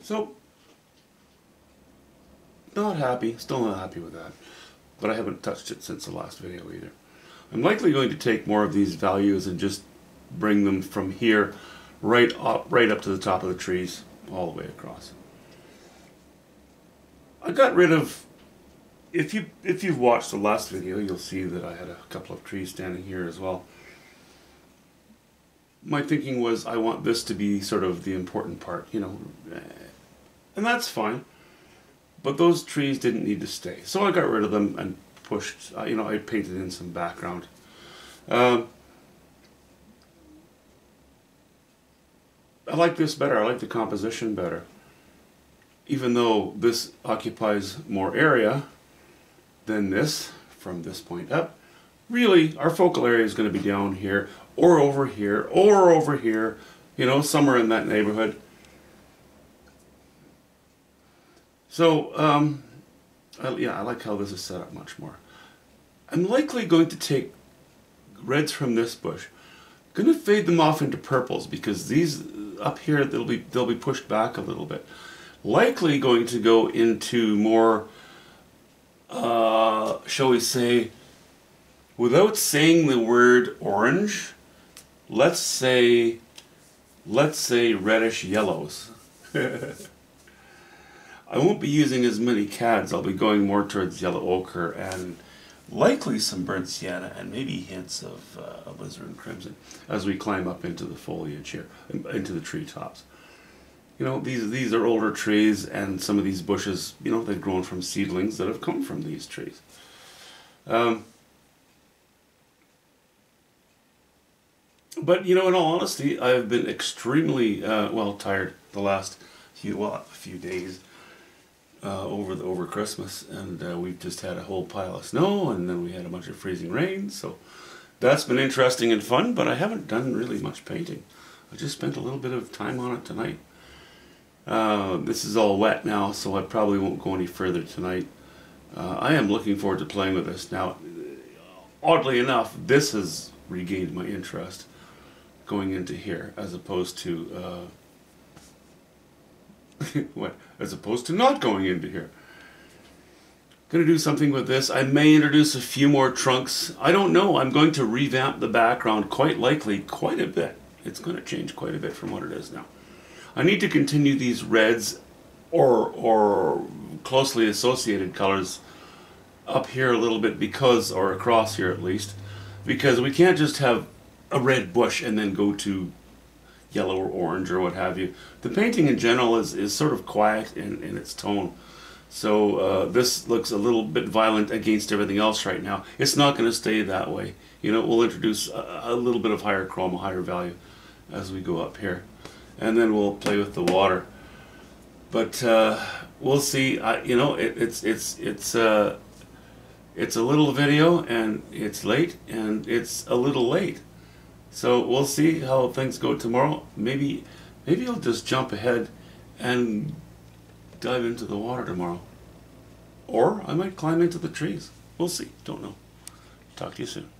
So, not happy, still not happy with that. But I haven't touched it since the last video either. I'm likely going to take more of these values and just bring them from here right up to the top of the trees, all the way across. I got rid of, if you've watched the last video, you'll see that I had a couple of trees standing here as well. My thinking was I want this to be sort of the important part, you know, and that's fine. But those trees didn't need to stay, so I got rid of them and pushed, you know, I painted in some background. I like this better. I like the composition better. Even though this occupies more area than this, from this point up, really our focal area is going to be down here, or over here, or over here, you know, somewhere in that neighborhood. So, yeah, I like how this is set up much more. I'm likely going to take reds from this bush, going to fade them off into purples, because these up here they'll be pushed back a little bit. Likely going to go into more, shall we say, without saying the word orange, let's say reddish yellows. I won't be using as many cads. I'll be going more towards yellow ochre and likely some burnt sienna and maybe hints of alizarin crimson as we climb up into the foliage here, into the treetops. You know, these are older trees, and some of these bushes, you know, they've grown from seedlings that have come from these trees. But, you know, in all honesty, I've been extremely, well, tired the last few days. Over Christmas, and we've just had a whole pile of snow, and then we had a bunch of freezing rain, so that's been interesting and fun, but I haven't done really much painting. I just spent a little bit of time on it tonight. This is all wet now, so I probably won't go any further tonight. I am looking forward to playing with this. Now, oddly enough, this has regained my interest going into here, as opposed to as opposed to not going into here. Going to do something with this. I may introduce a few more trunks. I don't know. I'm going to revamp the background quite likely quite a bit. It's going to change quite a bit from what it is now. I need to continue these reds or closely associated colors up here a little bit, because, or across here at least, because we can't just have a red bush and then go to yellow or orange or what have you. The painting in general is sort of quiet in its tone. So this looks a little bit violent against everything else right now. It's not going to stay that way. You know, we'll introduce a little bit of higher chroma, higher value as we go up here. And then we'll play with the water. But we'll see. You know, it's a little video, and it's late, and it's a little late. So we'll see how things go tomorrow. Maybe I'll just jump ahead and dive into the water tomorrow. Or I might climb into the trees. We'll see. Don't know. Talk to you soon.